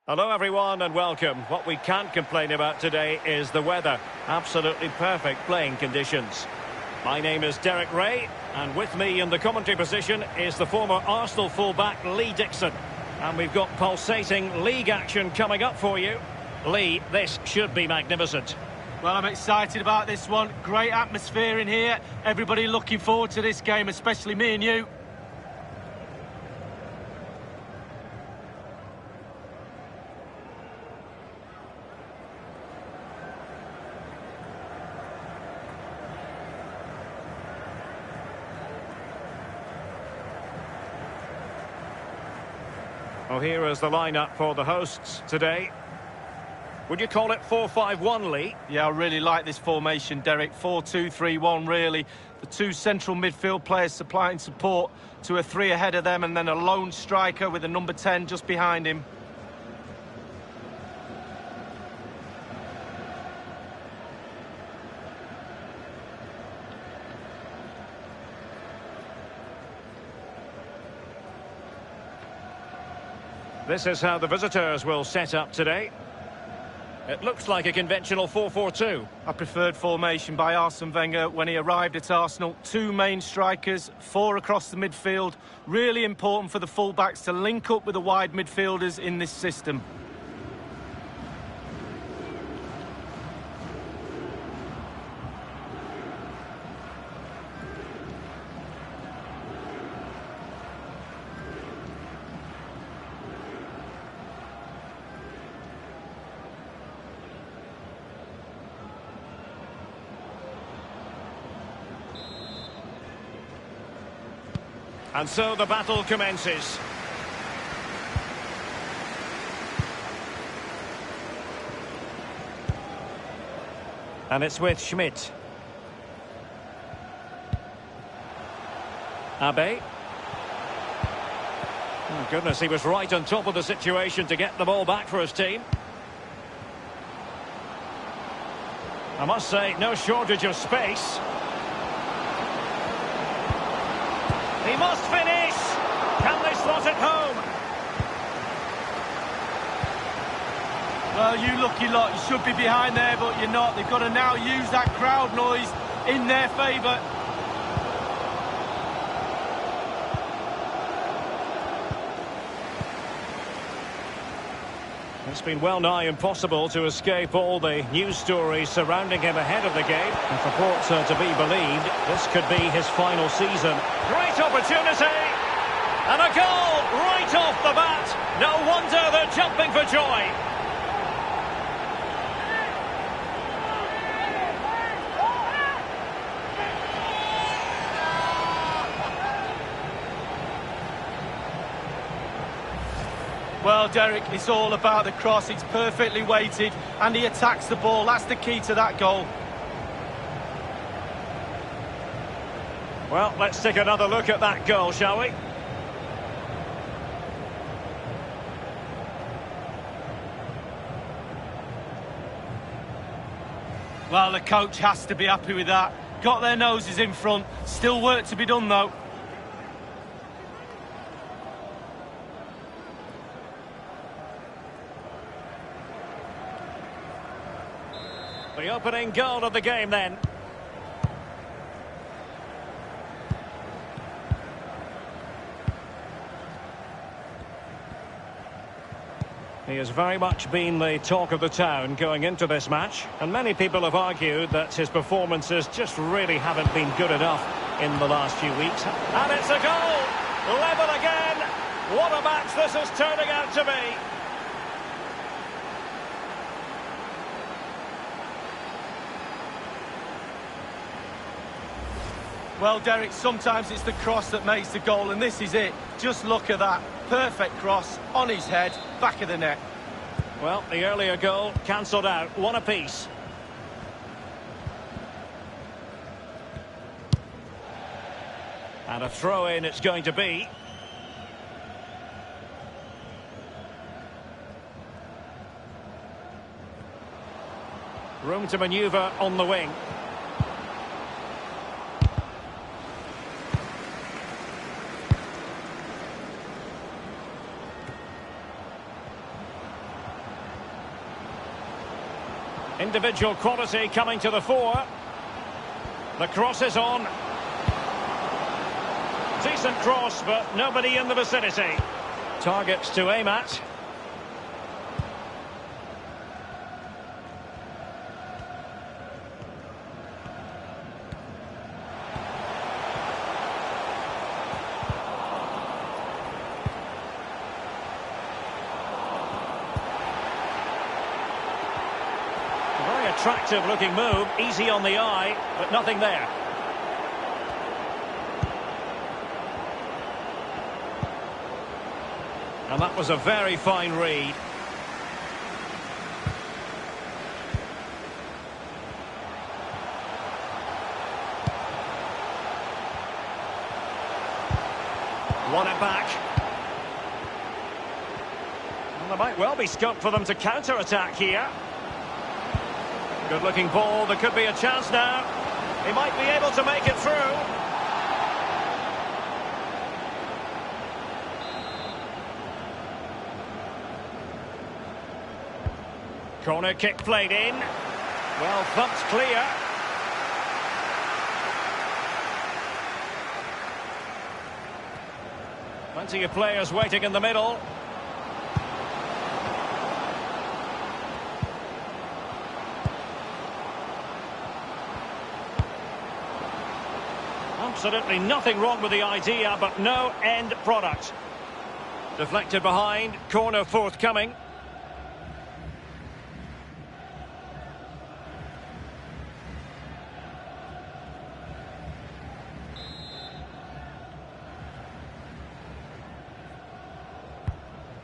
Hello everyone and welcome. What we can't complain about today is the weather. Absolutely perfect playing conditions. My name is Derek Ray, and with me in the commentary position is the former Arsenal fullback Lee Dixon. And we've got pulsating league action coming up for you. Lee, this should be magnificent. Well, I'm excited about this one. Great atmosphere in here. Everybody looking forward to this game, especially me and you. Well, here is the lineup for the hosts today. Would you call it 4-5-1, Lee? Yeah, I really like this formation, Derek. 4-2-3-1, really. The two central midfield players supplying support to a three ahead of them, and then a lone striker with a number 10 just behind him. This is how the visitors will set up today. It looks like a conventional 4-4-2. A preferred formation by Arsene Wenger when he arrived at Arsenal. Two main strikers, four across the midfield. Really important for the fullbacks to link up with the wide midfielders in this system. And so the battle commences. And it's with Schmidt. Abe. Oh, goodness, he was right on top of the situation to get the ball back for his team. I must say, no shortage of space. He must finish! Can they slot it home? Well, you lucky lot, you should be behind there, but you're not. They've got to now use that crowd noise in their favour. It's been well nigh impossible to escape all the news stories surrounding him ahead of the game. If reports are to be believed, this could be his final season. Great opportunity! And a goal right off the bat. No wonder they're jumping for joy. Well, Derek, it's all about the cross. It's perfectly weighted, and he attacks the ball. That's the key to that goal. Well, let's take another look at that goal, shall we? Well, the coach has to be happy with that. Got their noses in front. Still work to be done, though. The opening goal of the game, then. He has very much been the talk of the town going into this match, and many people have argued that his performances just really haven't been good enough in the last few weeks. And it's a goal! Level again! What a match this is turning out to be! Well, Derek, sometimes it's the cross that makes the goal, and this is it. Just look at that. Perfect cross, on his head, back of the net. Well, the earlier goal cancelled out. One apiece. And a throw-in it's going to be. Room to manoeuvre on the wing. Individual quality coming to the fore. The cross is on. Decent cross, but nobody in the vicinity. Targets to aim at. Attractive looking move, easy on the eye, but nothing there. And that was a very fine read. Won it back. And there might well be scope for them to counter-attack here. Good-looking ball, there could be a chance now. He might be able to make it through. Corner kick played in. Well, thumped clear. Plenty of players waiting in the middle. Absolutely nothing wrong with the idea, but no end product. Deflected behind, corner forthcoming.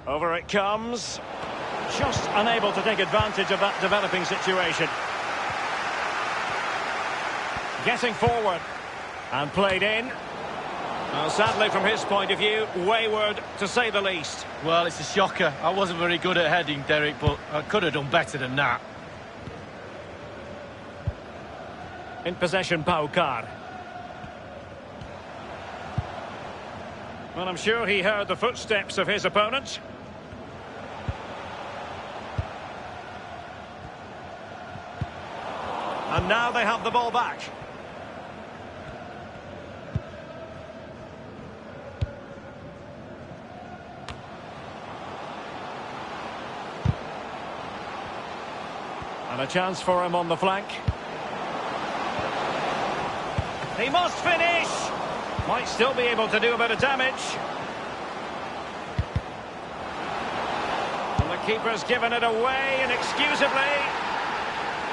Over it comes. Just unable to take advantage of that developing situation. Getting forward. And played in. Well, sadly, from his point of view, wayward, to say the least. Well, it's a shocker. I wasn't very good at heading, Derek, but I could have done better than that. In possession, Paucar. Well, I'm sure he heard the footsteps of his opponent. And now they have the ball back. And a chance for him on the flank. He must finish! Might still be able to do a bit of damage. And the keeper's given it away inexcusably.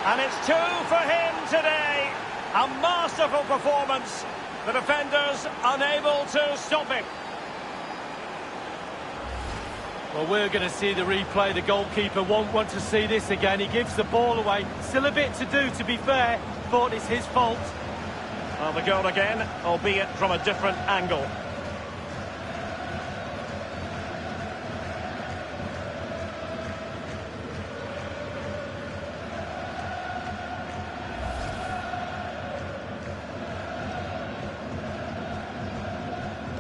And it's two for him today. A masterful performance. The defenders unable to stop him. Well, we're going to see the replay. The goalkeeper won't want to see this again. He gives the ball away. Still a bit to do, to be fair. Thought it's his fault. Well, the goal again, albeit from a different angle.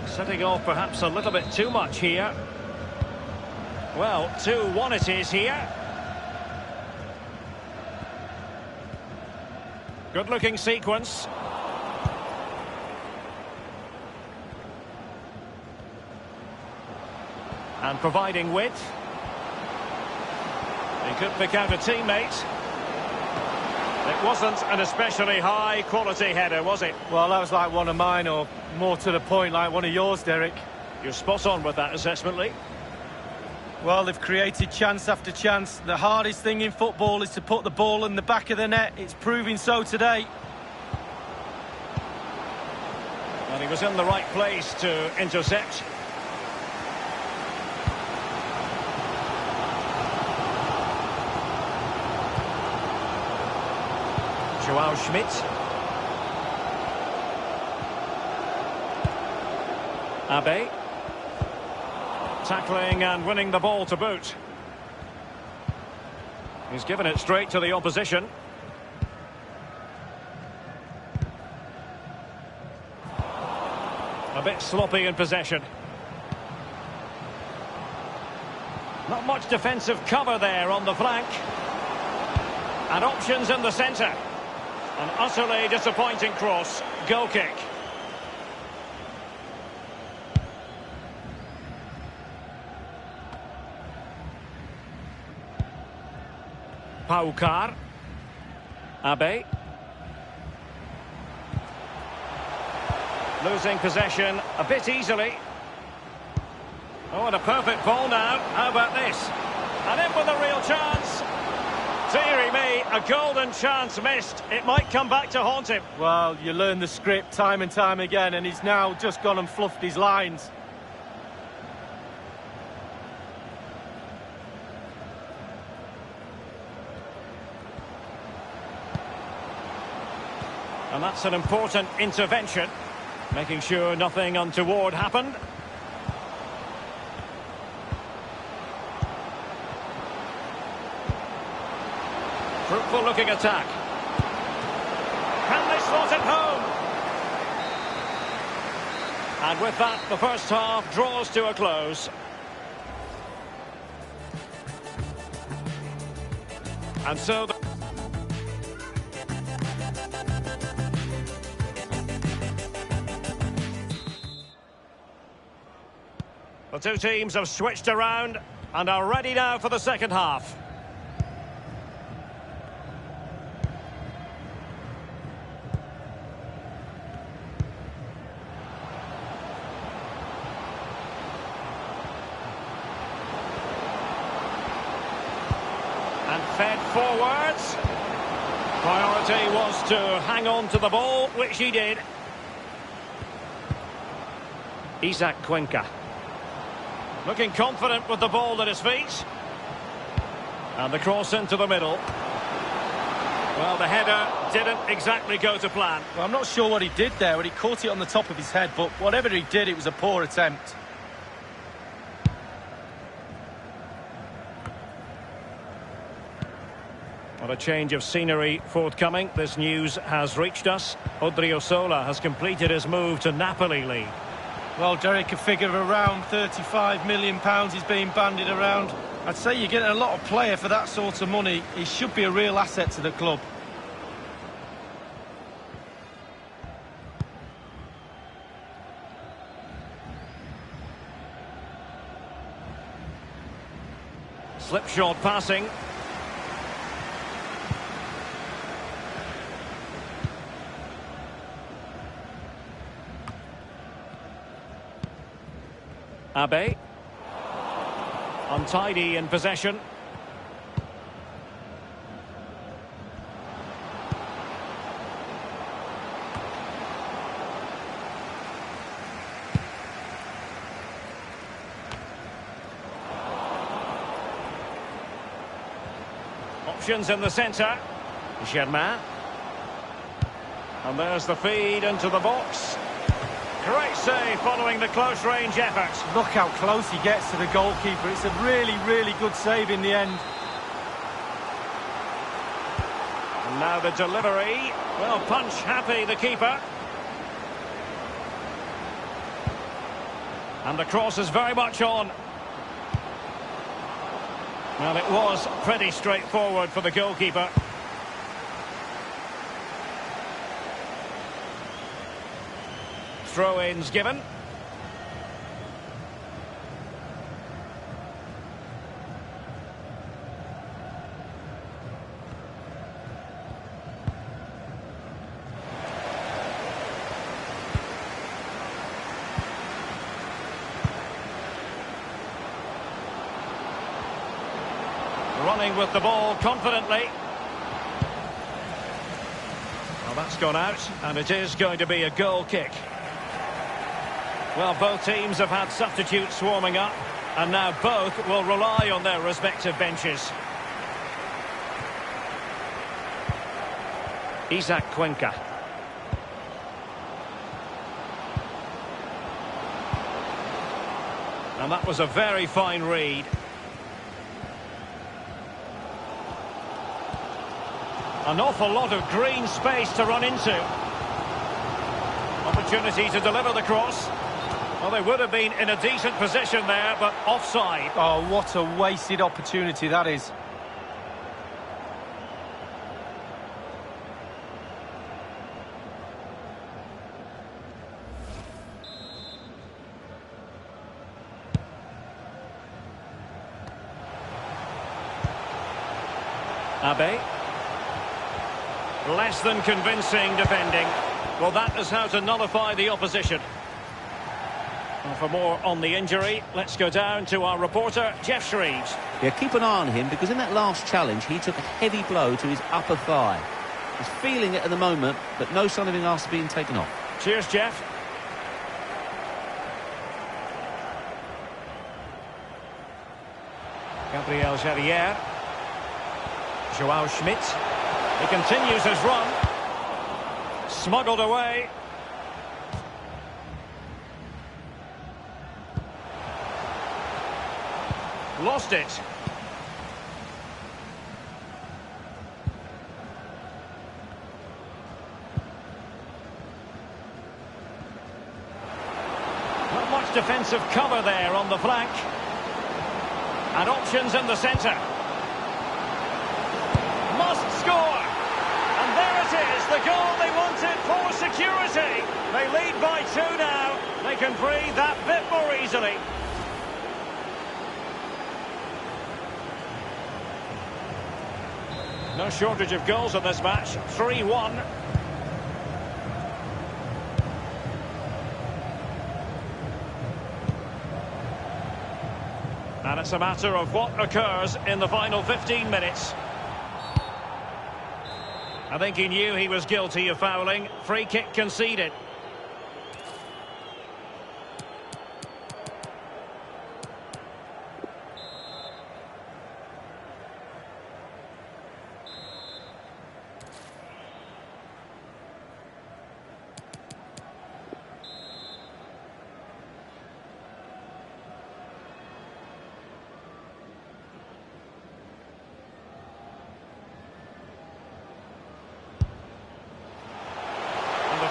Setting off perhaps a little bit too much here. Well, 2-1 it is here. Good-looking sequence. And providing width. He could pick out a teammate. It wasn't an especially high-quality header, was it? Well, that was like one of mine, or more to the point, like one of yours, Derek. You're spot on with that assessment, Lee. Well, they've created chance after chance. The hardest thing in football is to put the ball in the back of the net. It's proving so today. And he was in the right place to intercept. Joao Schmidt. Abe. Tackling and winning the ball to boot. He's given it straight to the opposition. A bit sloppy in possession. Not much defensive cover there on the flank. And options in the centre. An utterly disappointing cross. Goal kick. Paukar. Abe. Losing possession a bit easily. Oh, and a perfect ball now. How about this? And in with a real chance. Dearie me, a golden chance missed. It might come back to haunt him. Well, you learn the script time and time again, and he's now just gone and fluffed his lines. And that's an important intervention, making sure nothing untoward happened. Fruitful looking attack. Can they slot it home? And with that, the first half draws to a close. And so the two teams have switched around and are ready now for the second half. And fed forwards. Priority was to hang on to the ball, which he did. Isaac Cuenca. Looking confident with the ball at his feet. And the cross into the middle. Well, the header didn't exactly go to plan. Well, I'm not sure what he did there when he caught it on the top of his head, but whatever he did, it was a poor attempt. Well, a change of scenery forthcoming. This news has reached us. Odriozola has completed his move to Napoli, Lee. Well, Derek, a figure of around £35 million is being bandied around. I'd say you're getting a lot of player for that sort of money. He should be a real asset to the club. Slipshod passing. Abe. Untidy in possession. Options in the centre. Germain. And there's the feed into the box. Great save following the close-range effort. Look how close he gets to the goalkeeper. It's a really, really good save in the end. And now the delivery. Well, punch-happy, the keeper. And the cross is very much on. Well, it was pretty straightforward for the goalkeeper. Throw-ins given. Running with the ball confidently. Well, that's gone out, and it is going to be a goal kick. Well, both teams have had substitutes swarming up, and now both will rely on their respective benches. Isaac Cuenca. And that was a very fine read. An awful lot of green space to run into. Opportunity to deliver the cross. Well, they would have been in a decent position there, but offside. Oh, what a wasted opportunity that is. Abe. Less than convincing defending. Well, that is how to nullify the opposition. Well, for more on the injury, let's go down to our reporter, Jeff Shreves. Yeah, keep an eye on him, because in that last challenge, he took a heavy blow to his upper thigh. He's feeling it at the moment, but no sign of him after being taken off. Cheers, Jeff. Gabriel Kariera. Joao Schmidt. He continues his run. Smuggled away. Lost it. Not much defensive cover there on the flank. And options in the centre. Must score! And there it is, the goal they wanted for security. They lead by 2 now. They can breathe that bit more easily. No shortage of goals in this match. 3-1. And it's a matter of what occurs in the final 15 minutes. I think he knew he was guilty of fouling. Free kick conceded.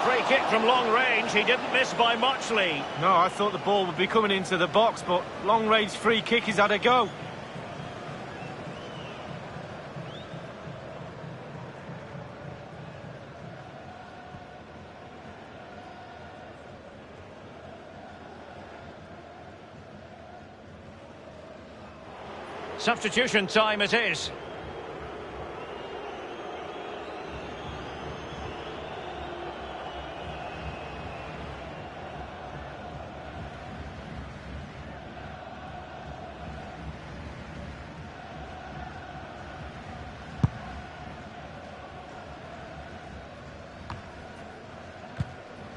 Free kick from long range, he didn't miss by much, Lee. No, I thought the ball would be coming into the box, but long-range free kick, he's had a go. Substitution time it is.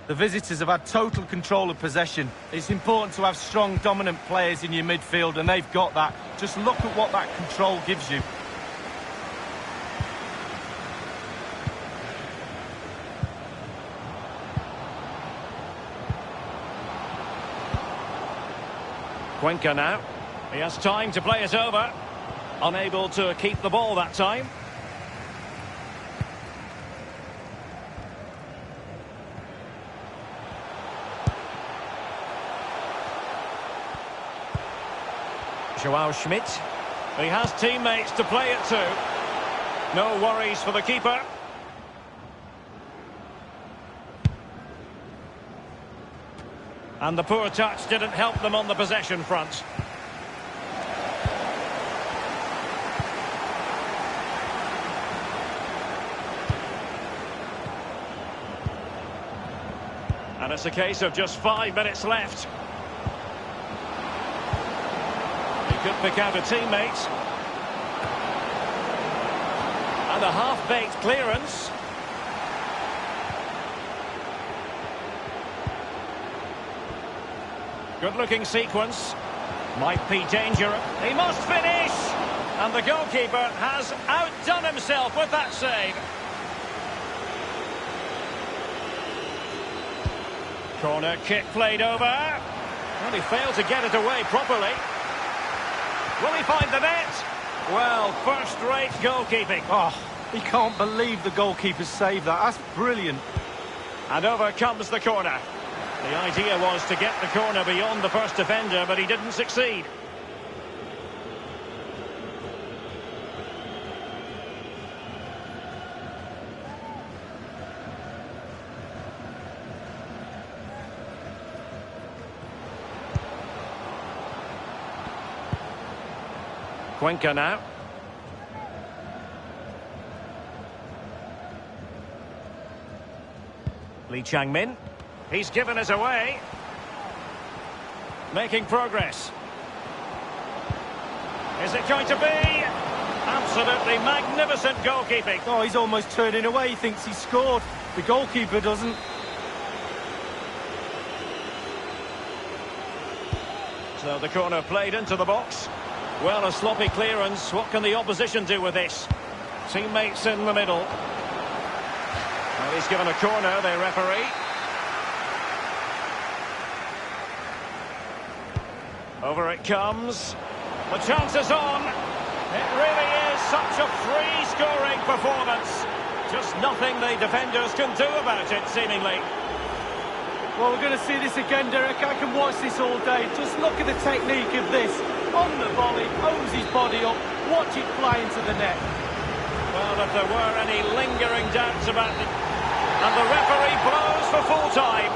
The visitors have had total control of possession. It's important to have strong, dominant players in your midfield, and they've got that. Just look at what that control gives you. Cuenca now. He has time to play it over. Unable to keep the ball that time. Joao Schmidt. He has teammates to play it to. No worries for the keeper. And the poor touch didn't help them on the possession front. And it's a case of just 5 minutes left. He could pick out a teammate. And a half-baked clearance. Good-looking sequence. Might be dangerous. He must finish! And the goalkeeper has outdone himself with that save. Corner kick played over. And he failed to get it away properly. Will he find the net? Well, first-rate goalkeeping. Oh, he can't believe the goalkeeper saved that. That's brilliant. And over comes the corner. The idea was to get the corner beyond the first defender, but he didn't succeed. Cuenca now. Lee Chang-min. He's given it away. Making progress. Is it going to be? Absolutely magnificent goalkeeping. Oh, he's almost turning away. He thinks he scored. The goalkeeper doesn't. So the corner played into the box. Well, a sloppy clearance. What can the opposition do with this? Teammates in the middle. Well, he's given a corner, the referee. Over it comes. The chance is on. It really is such a free-scoring performance. Just nothing the defenders can do about it, seemingly. Well, we're going to see this again, Derek. I can watch this all day. Just look at the technique of this. On the volley, owns his body up. Watch it fly into the net. Well, if there were any lingering doubts about it. And the referee blows for full time.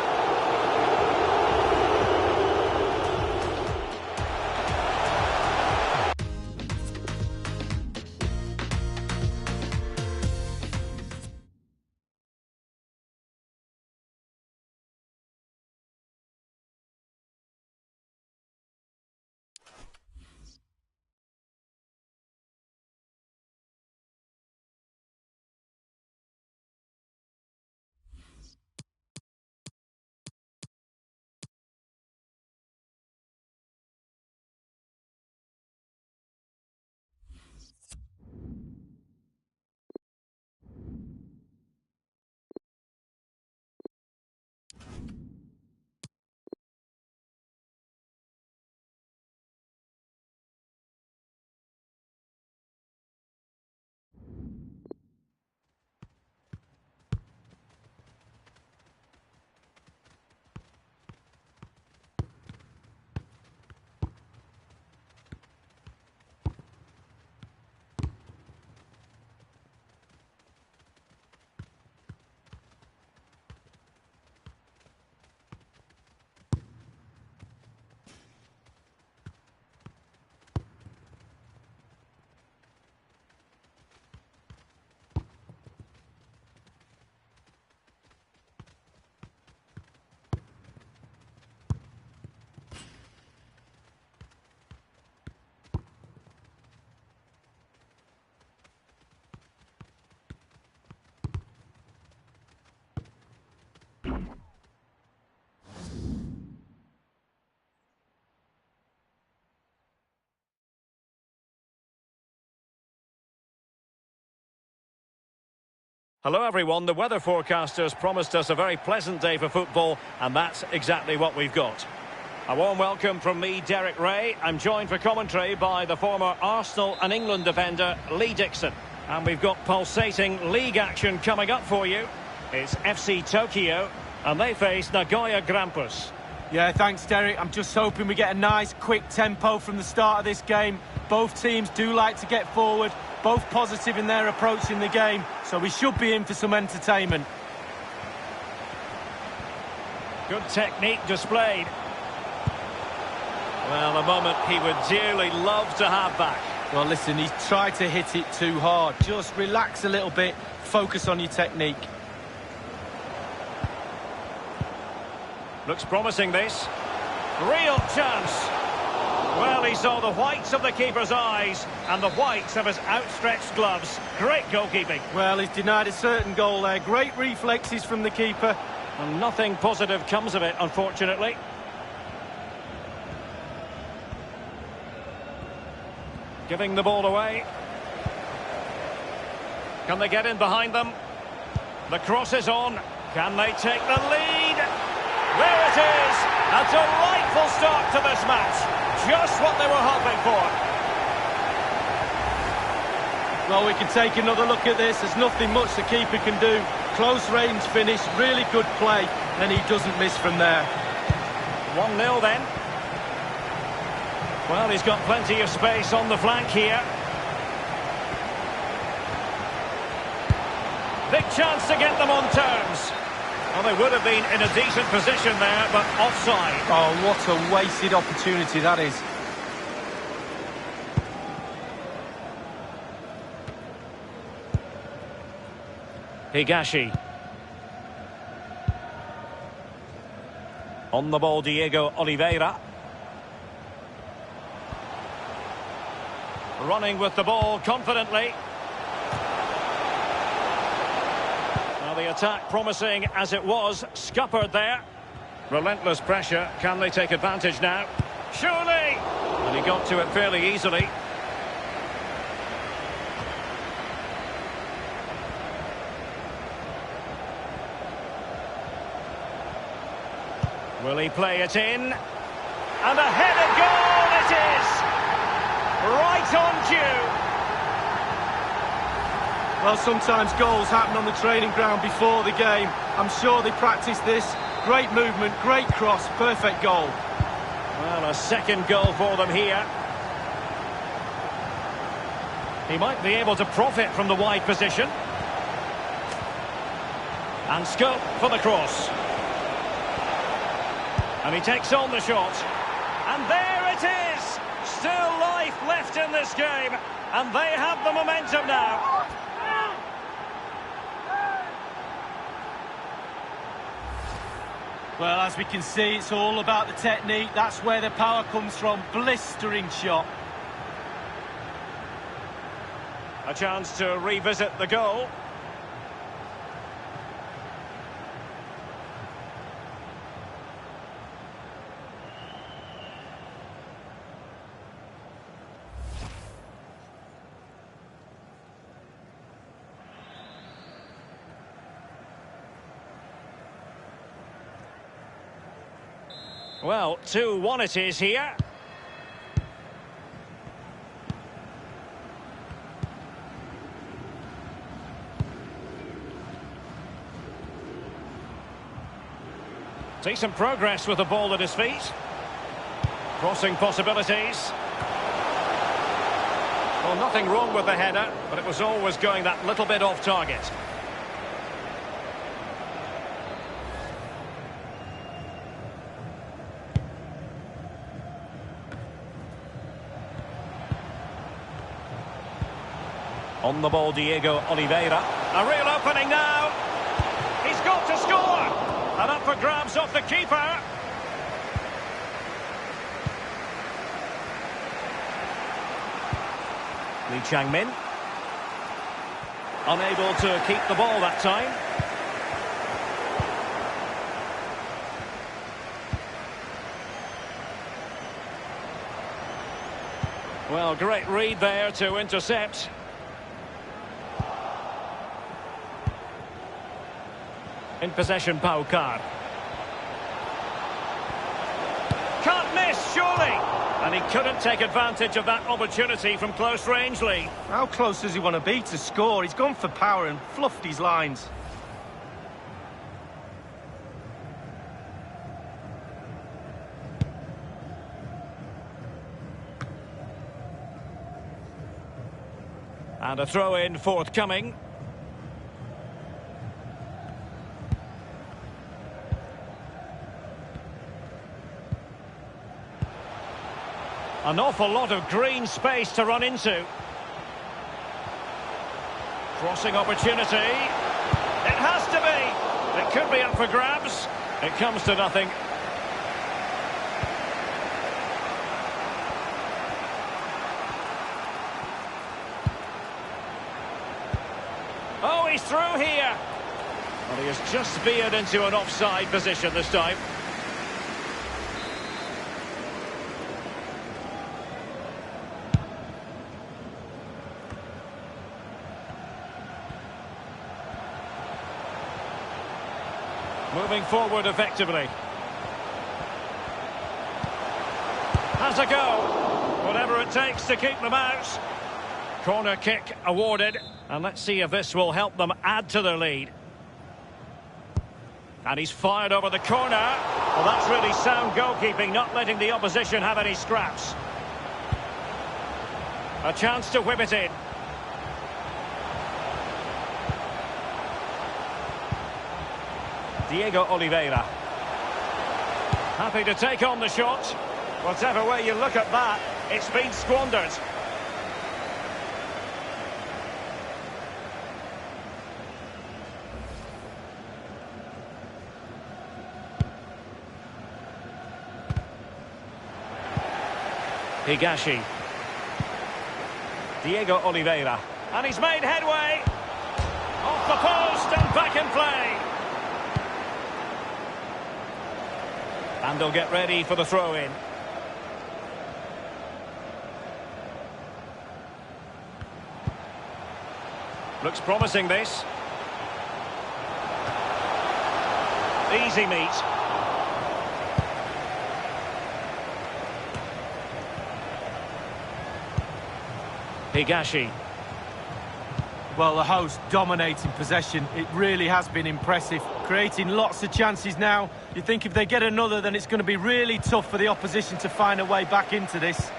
Hello everyone, the weather forecasters promised us a very pleasant day for football, and that's exactly what we've got. A warm welcome from me, Derek Ray. I'm joined for commentary by the former Arsenal and England defender, Lee Dixon. And we've got pulsating league action coming up for you. It's FC Tokyo, and they face Nagoya Grampus. Yeah, thanks, Derek. I'm just hoping we get a nice, quick tempo from the start of this game. Both teams do like to get forward, both positive in their approach in the game, so we should be in for some entertainment. Good technique displayed. Well, a moment he would dearly love to have back. Well, listen, he's tried to hit it too hard. Just relax a little bit, focus on your technique. Looks promising, this. Real chance. Well, he saw the whites of the keeper's eyes and the whites of his outstretched gloves. Great goalkeeping. Well, he's denied a certain goal there. Great reflexes from the keeper. And nothing positive comes of it, unfortunately. Giving the ball away. Can they get in behind them? The cross is on. Can they take the lead? There it is! A delightful start to this match. Just what they were hoping for. Well, we can take another look at this. There's nothing much the keeper can do. Close range finish, really good play, and he doesn't miss from there. 1-0 then. Well, he's got plenty of space on the flank here. Big chance to get them on terms. Well, they would have been in a decent position there, but offside. Oh, what a wasted opportunity that is. Higashi. On the ball, Diego Oliveira. Running with the ball confidently. Now the attack promising as it was, scuppered there. Relentless pressure, can they take advantage now? Surely! And he got to it fairly easily. Will he play it in? And a headed goal it is! Right on cue! Well, sometimes goals happen on the training ground before the game. I'm sure they practiced this. Great movement, great cross, perfect goal. Well, a second goal for them here. He might be able to profit from the wide position. And scope for the cross. And he takes on the shot. And there it is! Still life left in this game. And they have the momentum now. Well, as we can see, it's all about the technique. That's where the power comes from. Blistering shot. A chance to revisit the goal. Well, 2-1 it is here. Decent progress with the ball at his feet. Crossing possibilities. Well, nothing wrong with the header, but it was always going that little bit off target. On the ball, Diego Oliveira. A real opening now. He's got to score. And up for grabs off the keeper. Lee Changmin. Unable to keep the ball that time. Well, great read there to intercept. In possession, Paukar. Can this, surely! And he couldn't take advantage of that opportunity from close range, Lee. How close does he want to be to score? He's gone for power and fluffed his lines. And a throw-in forthcoming. An awful lot of green space to run into. Crossing opportunity. It has to be. It could be up for grabs. It comes to nothing. Oh, he's through here. Well, he has just veered into an offside position this time. Moving forward effectively. Has a go. Whatever it takes to keep them out. Corner kick awarded. And let's see if this will help them add to their lead. And he's fired over the corner. Well, that's really sound goalkeeping, not letting the opposition have any scraps. A chance to whip it in. Diego Oliveira. Happy to take on the shot. Whatever way you look at that, it's been squandered. Higashi. Diego Oliveira. And he's made headway. Off the post and back in play. And they'll get ready for the throw-in. Looks promising, this. Easy meet. Higashi. Well, the host dominating possession. It really has been impressive. Creating lots of chances now. You think if they get another, then it's going to be really tough for the opposition to find a way back into this.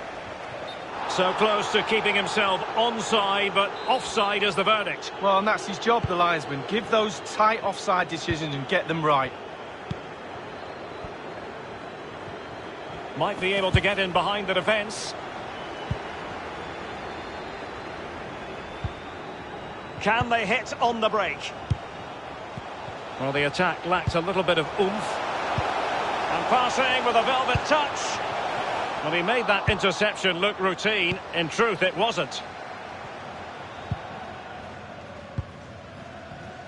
So close to keeping himself onside, but offside is the verdict. Well, and that's his job, the linesman. Give those tight offside decisions and get them right. Might be able to get in behind the defence. Can they hit on the break? Well, the attack lacked a little bit of oomph. And passing with a velvet touch. Well, he made that interception look routine. In truth, it wasn't.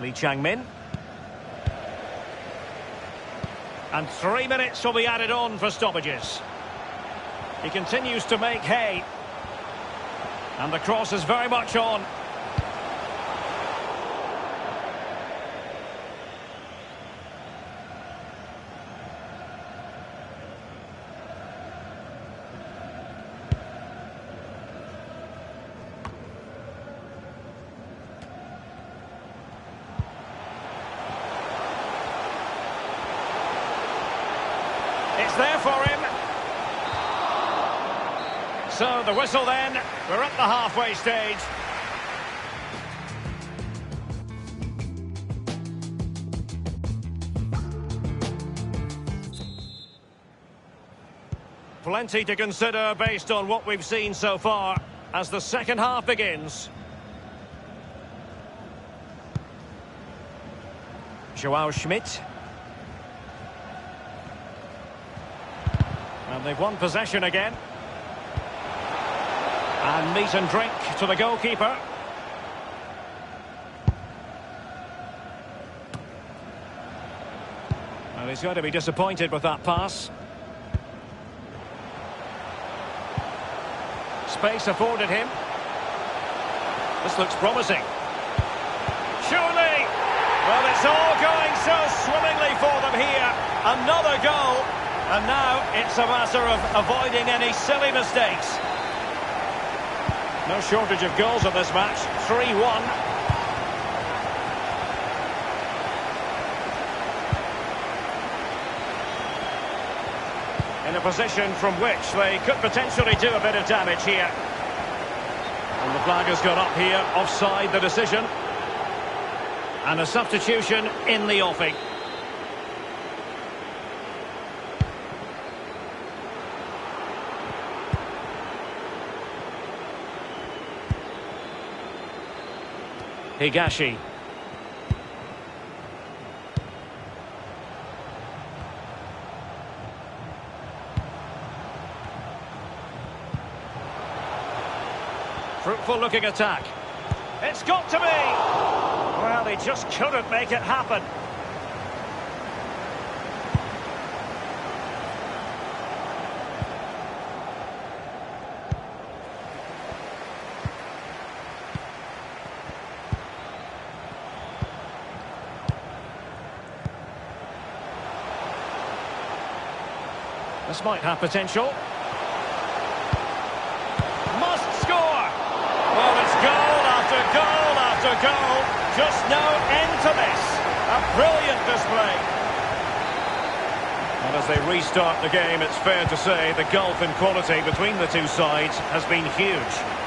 Lee Chang-min. And 3 minutes will be added on for stoppages. He continues to make hay. And the cross is very much on. It's there for him. So the whistle then. We're at the halfway stage. Plenty to consider based on what we've seen so far as the second half begins. Joao Schmidt. And they've won possession again. And meat and drink to the goalkeeper. And he's going to be disappointed with that pass. Space afforded him. This looks promising. Surely! Well, it's all going so swimmingly for them here. Another goal. And now it's a matter of avoiding any silly mistakes. No shortage of goals in this match. 3-1. In a position from which they could potentially do a bit of damage here. And the flag has gone up here, offside the decision. And a substitution in the offing. Higashi. Fruitful looking attack. It's got to be! Well, he just couldn't make it happen. This might have potential. Must score! Well, it's goal after goal after goal. Just no end to this. A brilliant display. And as they restart the game, it's fair to say the gulf in quality between the two sides has been huge.